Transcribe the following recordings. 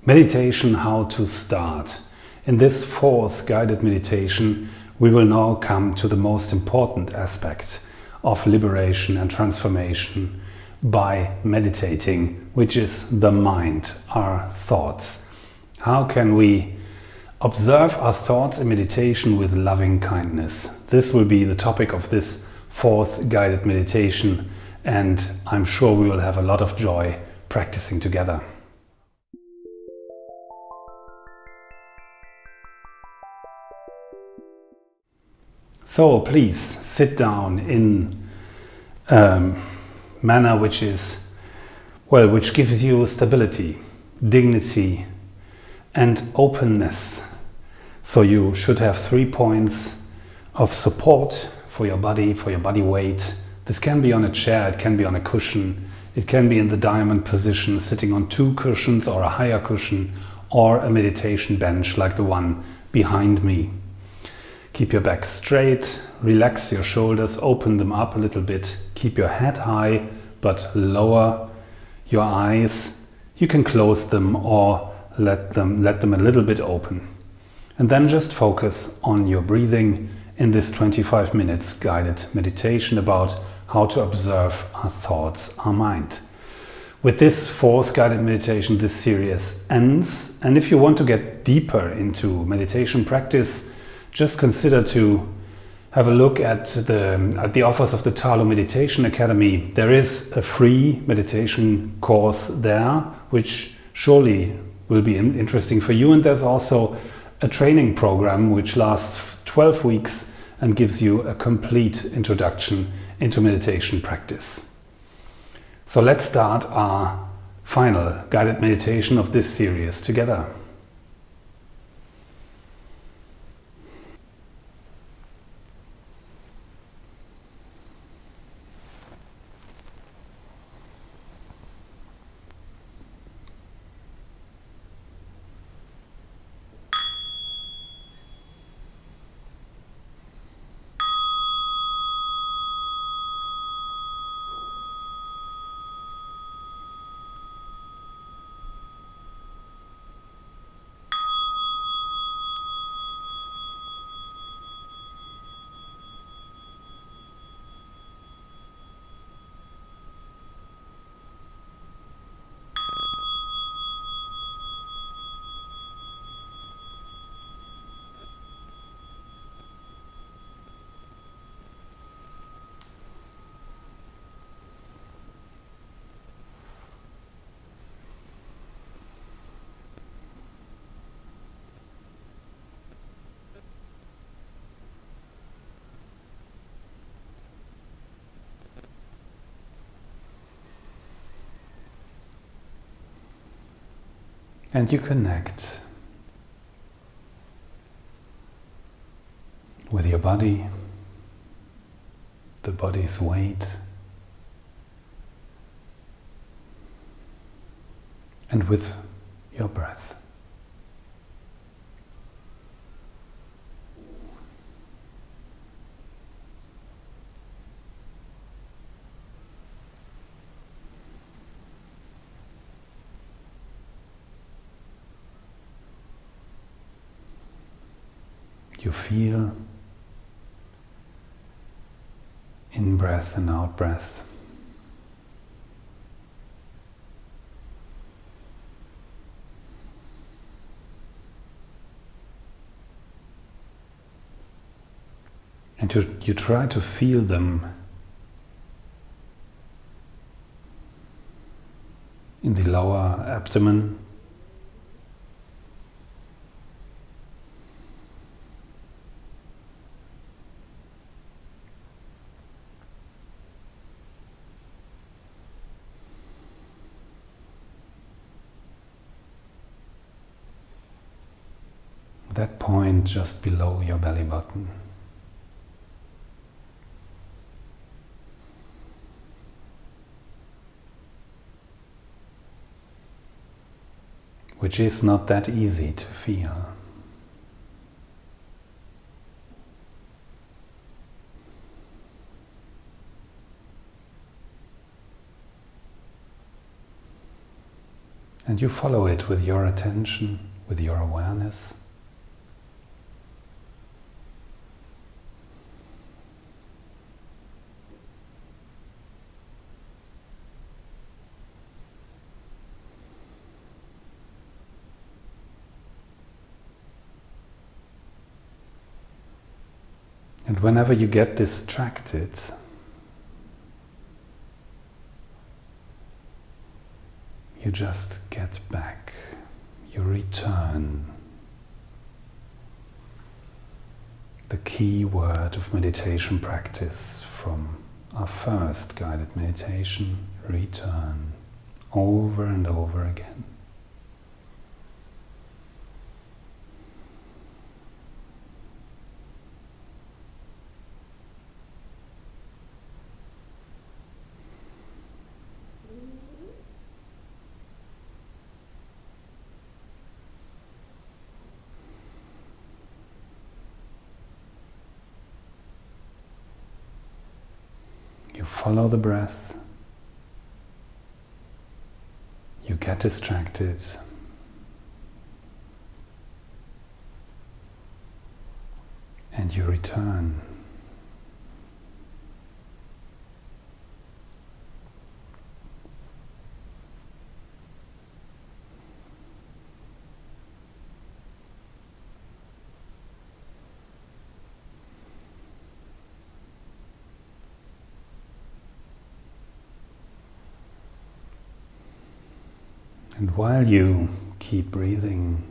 Meditation, how to start. In this fourth guided meditation, we will now come to the most important aspect of liberation and transformation by meditating, which is the mind, our thoughts. How can we observe our thoughts in meditation with loving kindness? This will be the topic of this fourth guided meditation, and I'm sure we will have a lot of joy practicing together. So please sit down in a manner which gives you stability, dignity and openness. So you should have 3 points of support for your body weight. This can be on a chair, it can be on a cushion, it can be in the diamond position, sitting on 2 cushions or a higher cushion, or a meditation bench like the one behind me. Keep your back straight, relax your shoulders, open them up a little bit. Keep your head high, but lower your eyes. You can close them or let them a little bit open. And then just focus on your breathing in this 25 minutes guided meditation about how to observe our thoughts, our mind. With this fourth guided meditation, this series ends. And if you want to get deeper into meditation practice, just consider to have a look at the offers of the TALO Meditation Academy. There is a free meditation course there, which surely will be interesting for you. And there's also a training program which lasts 12 weeks and gives you a complete introduction into meditation practice. So let's start our final guided meditation of this series together. And you connect with your body, the body's weight, and with your breath. You feel in breath and out breath. And you try to feel them in the lower abdomen. That point just below your belly button. Which is not that easy to feel. And you follow it with your attention, with your awareness. And whenever you get distracted, you just get back, you return. The key word of meditation practice from our first guided meditation, return, over and over again. You follow the breath, you get distracted, and you return. And while you keep breathing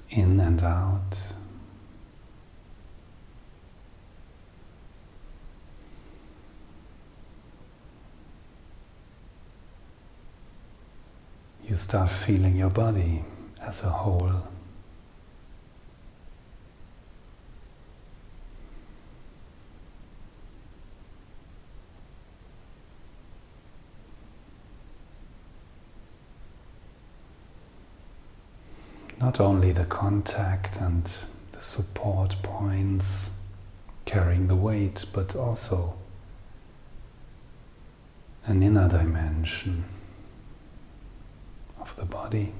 in and out, you start feeling your body as a whole. Not only the contact and the support points carrying the weight, but also an inner dimension of the body.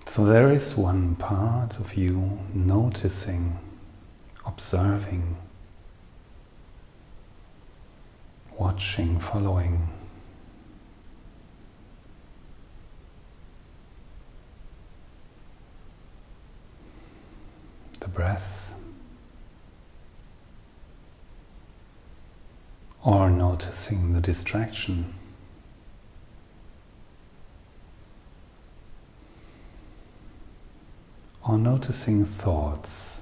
So there is one part of you noticing, observing, watching, following. The breath, or noticing the distraction. Or noticing thoughts.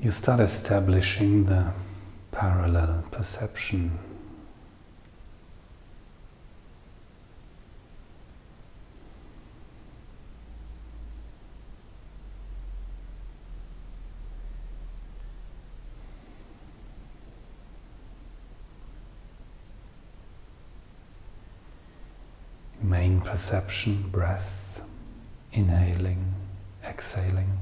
You start establishing the parallel perception. perception, breath, inhaling, exhaling.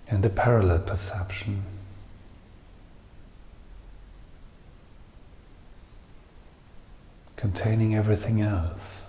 And the parallel perception. Containing everything else.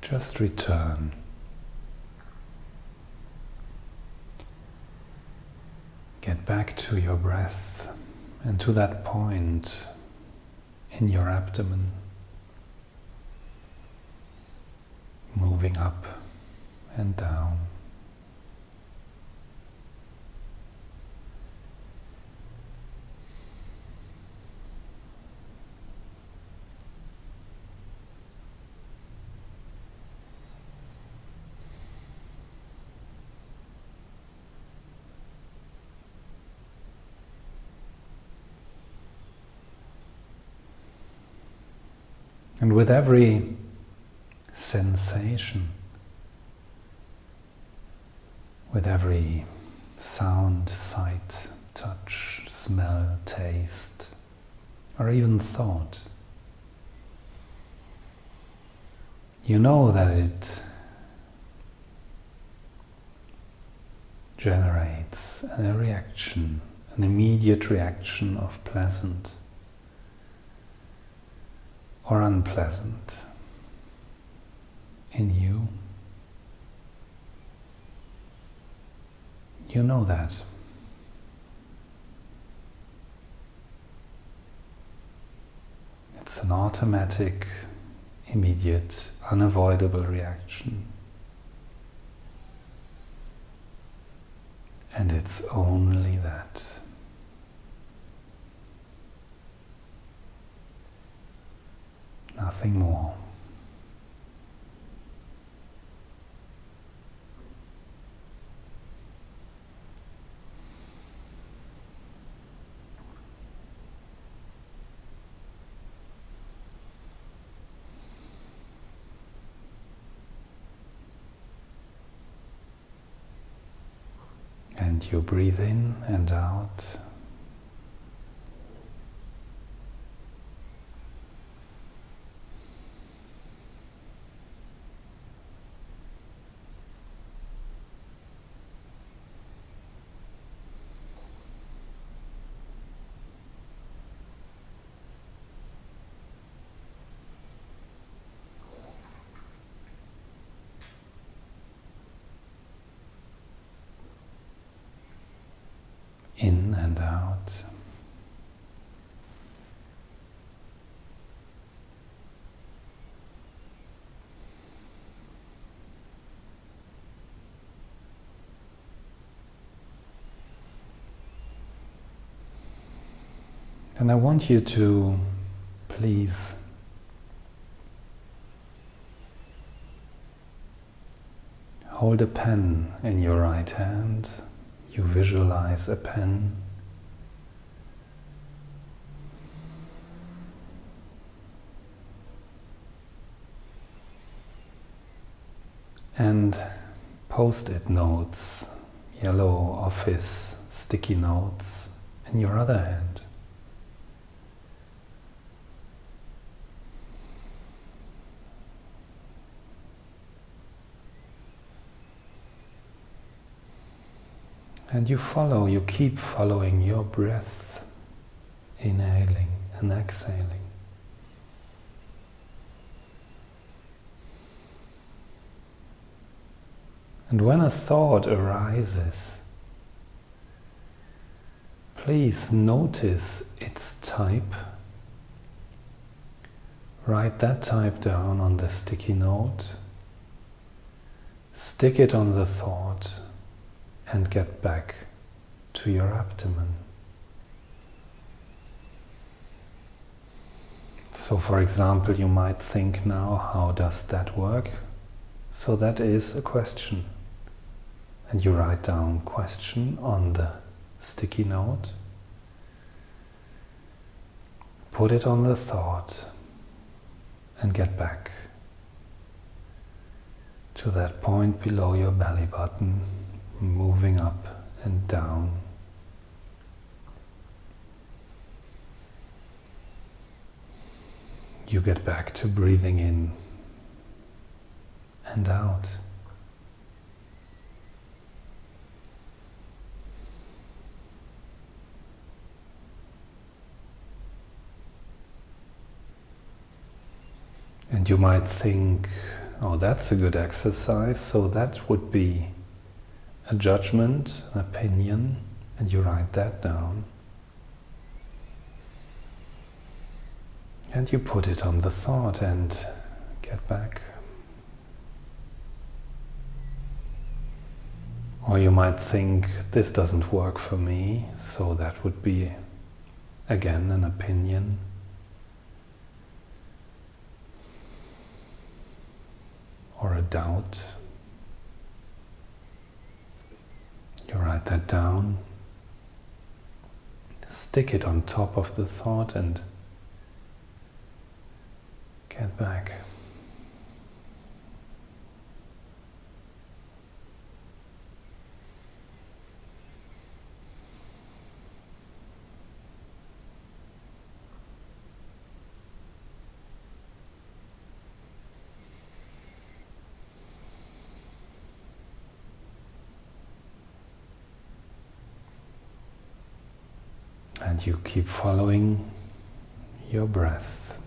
Just return. Get back to your breath and to that point in your abdomen, moving up and down. And with every sensation, with every sound, sight, touch, smell, taste, or even thought, you know that it generates a reaction, an immediate reaction of pleasant or unpleasant in you. You know that. It's an automatic, immediate, unavoidable reaction. And it's only that. Nothing more. And you breathe in and out. In and out. And I want you to please hold a pen in your right hand. You visualize a pen. And post-it notes, yellow office sticky notes in your other hand. And you keep following your breath, inhaling and exhaling. And when a thought arises, please notice its type. Write that type down on the sticky note. Stick it on the thought and get back to your abdomen. So for example, you might think now, how does that work? So that is a question. And you write down question on the sticky note. Put it on the thought and get back to that point below your belly button, moving up and down. You get back to breathing in and out. And you might think, oh, that's a good exercise, so that would be a judgment, an opinion, and you write that down. And you put it on the thought and get back. Or you might think, this doesn't work for me, so that would be again an opinion. Or a doubt. You write that down, stick it on top of the thought and get back. And you keep following your breath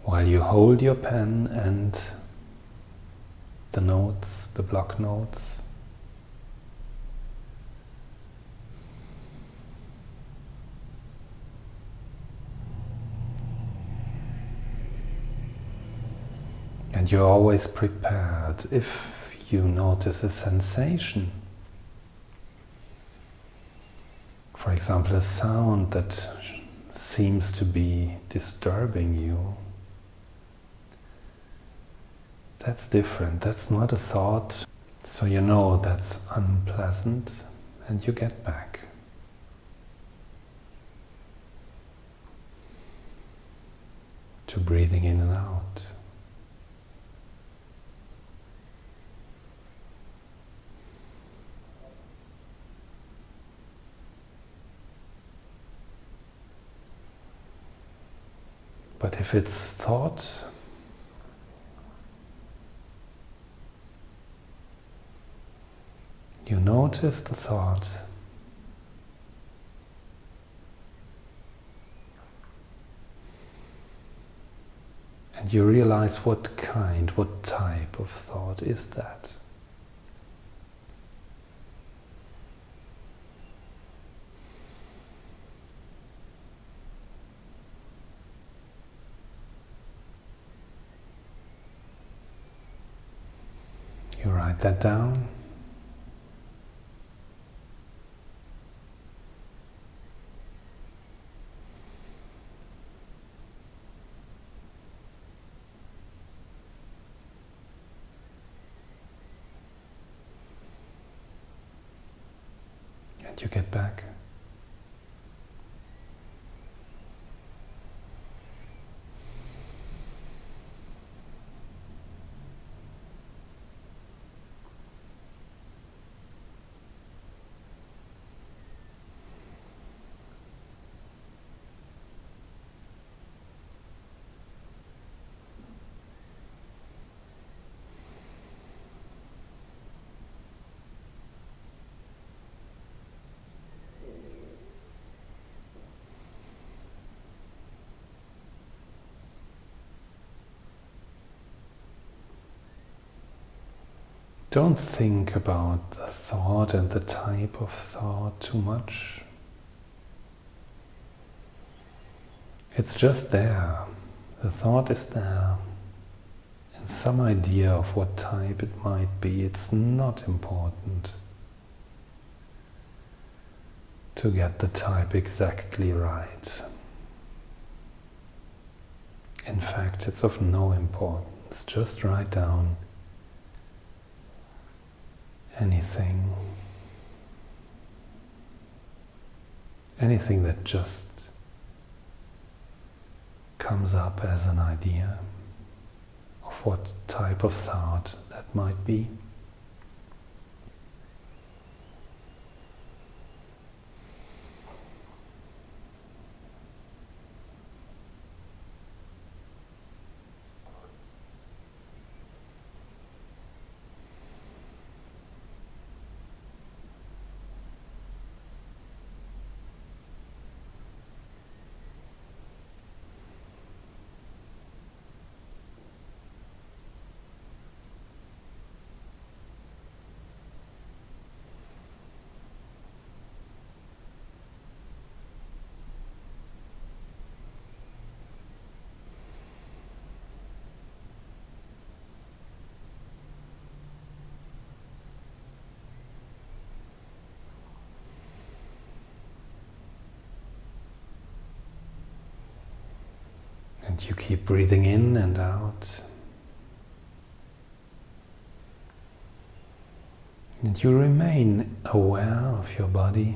while you hold your pen and the notes, the block notes. And you're always prepared if you notice a sensation. For example, a sound that seems to be disturbing you. That's different, that's not a thought. So you know that's unpleasant and you get back. To breathing in and out. But if it's thought, you notice the thought, and you realize what kind, what type of thought is that. You write that down. And you get back. Don't think about the thought and the type of thought too much. It's just there. The thought is there. And some idea of what type it might be. It's not important to get the type exactly right. In fact, it's of no importance. Just write down anything that just comes up as an idea of what type of thought that might be. And you keep breathing in and out. And you remain aware of your body.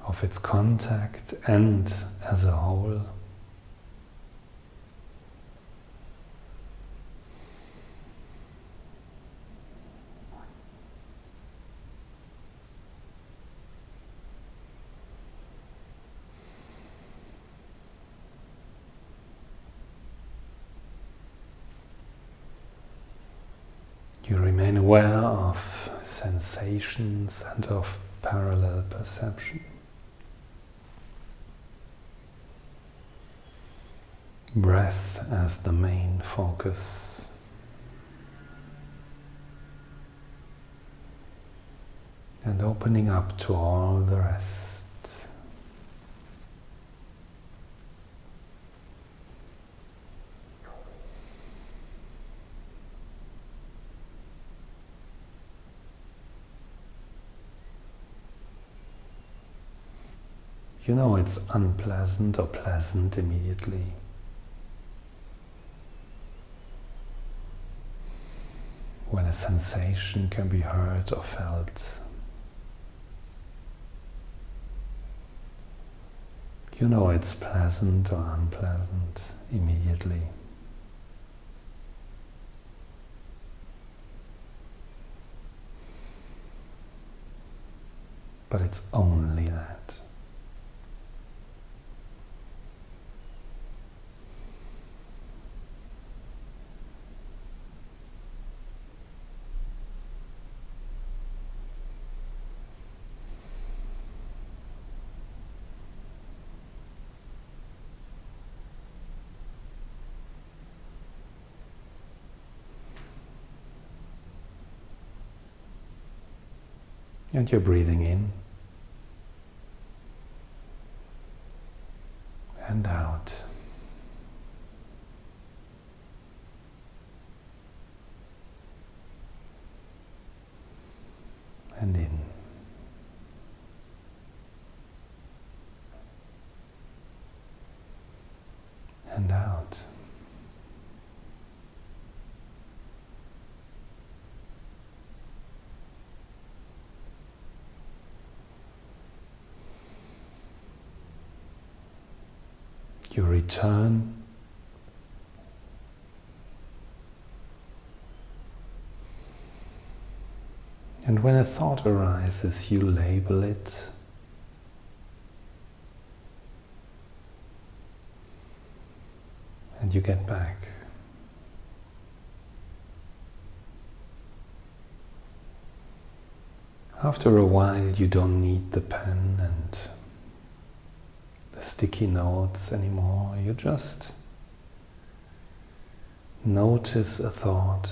Of its contact and as a whole. You remain aware of sensations and of parallel perception. Breath as the main focus. And opening up to all the rest. You know it's unpleasant or pleasant immediately. When a sensation can be heard or felt. You know it's pleasant or unpleasant immediately. But it's only that. And you're breathing in and out. And in. And out. You return and when a thought arises, you label it and you get back. After a while, you don't need the pen and the sticky notes anymore. You just notice a thought.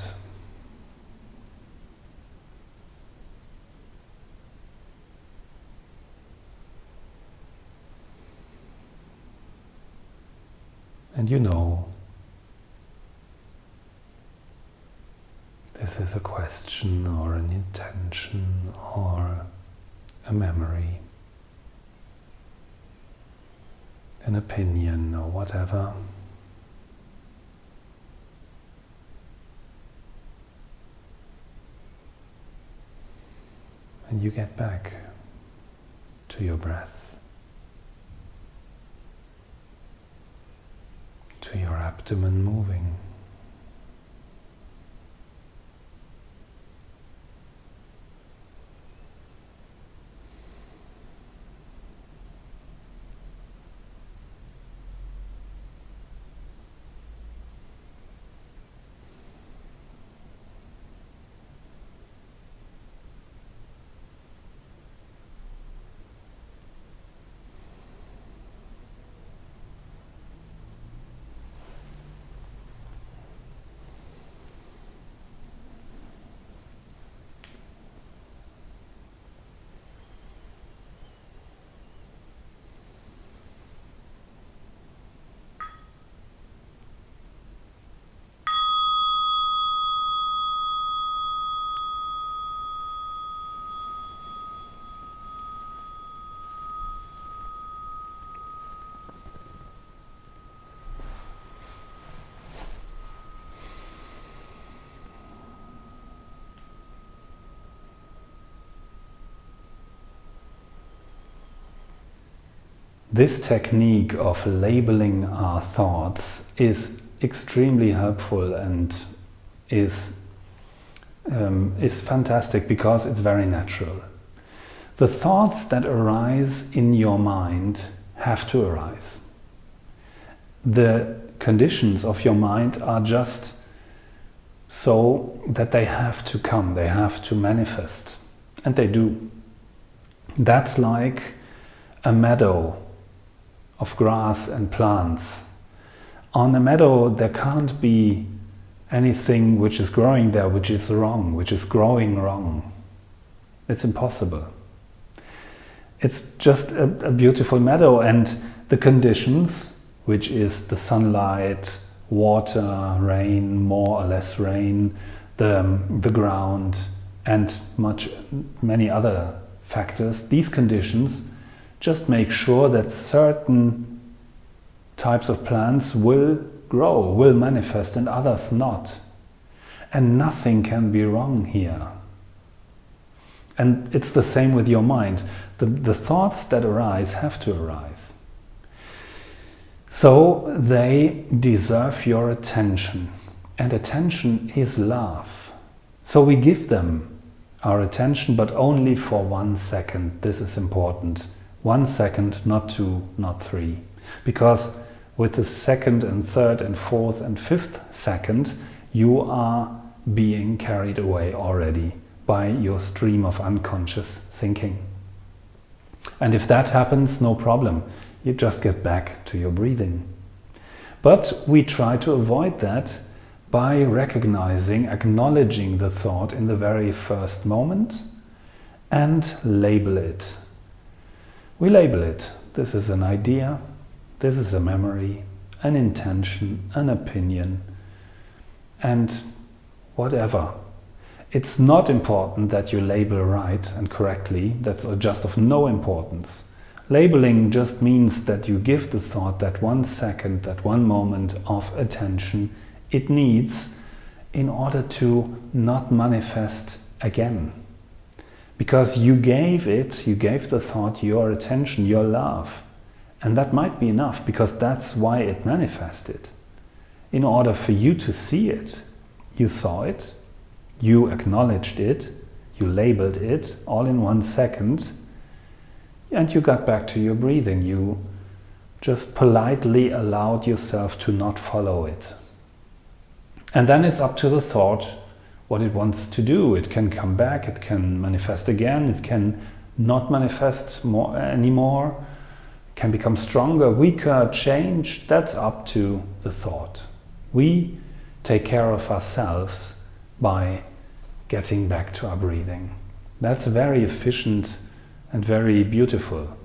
And you know, this is a question or an intention or a memory, an opinion or whatever. And you get back to your breath, to your abdomen moving. This technique of labeling our thoughts is extremely helpful and is fantastic because it's very natural. The thoughts that arise in your mind have to arise. The conditions of your mind are just so that they have to come, they have to manifest, and they do. That's like a meadow of grass and plants. On a meadow there can't be anything which is growing there which is wrong, which is growing wrong. It's impossible. It's just a beautiful meadow, and the conditions, which is the sunlight, water, rain, more or less rain, the ground, and many other factors, these conditions just make sure that certain types of plants will grow, will manifest, and others not. And nothing can be wrong here. And it's the same with your mind. The thoughts that arise have to arise. So they deserve your attention. And attention is love. So we give them our attention, but only for 1 second. This is important. 1 second, not 2, not 3. Because with the second and third and fourth and fifth second, you are being carried away already by your stream of unconscious thinking. And if that happens, no problem. You just get back to your breathing. But we try to avoid that by recognizing, acknowledging the thought in the very first moment and label it. We label it. This is an idea, this is a memory, an intention, an opinion, and whatever. It's not important that you label right and correctly. That's just of no importance. Labeling just means that you give the thought that 1 second, that 1 moment of attention it needs in order to not manifest again. Because you gave the thought your attention, your love. And that might be enough, because that's why it manifested. In order for you to see it, you saw it, you acknowledged it, you labeled it, all in 1 second, and you got back to your breathing. You just politely allowed yourself to not follow it. And then it's up to the thought what it wants to do. It can come back, it can manifest again, it can not manifest anymore. can become stronger, weaker, change, that's up to the thought. We take care of ourselves by getting back to our breathing. That's a very efficient and very beautiful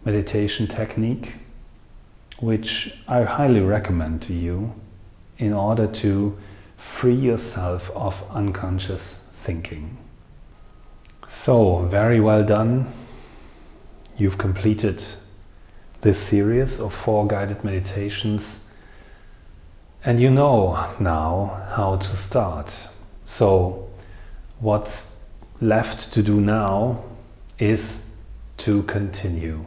meditation technique, which I highly recommend to you in order to free yourself of unconscious thinking. So, very well done. You've completed this series of 4 guided meditations, and you know now how to start. So, what's left to do now is to continue.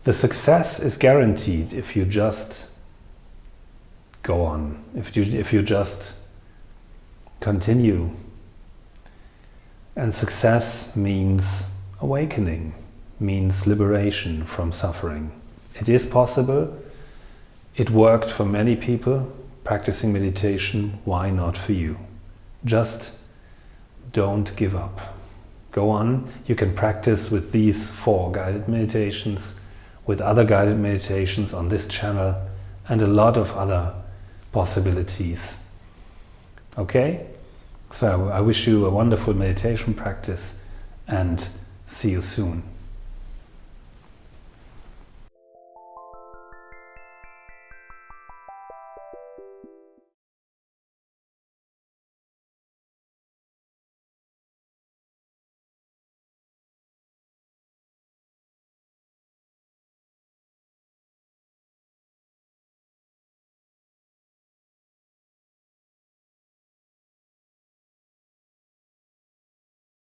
The success is guaranteed if you just go on, if you just continue. And success means awakening, means liberation from suffering. It is possible. It worked for many people practicing meditation. Why not for you? Just don't give up. Go on. You can practice with these 4 guided meditations, with other guided meditations on this channel, and a lot of other possibilities. Okay? So I wish you a wonderful meditation practice, and see you soon.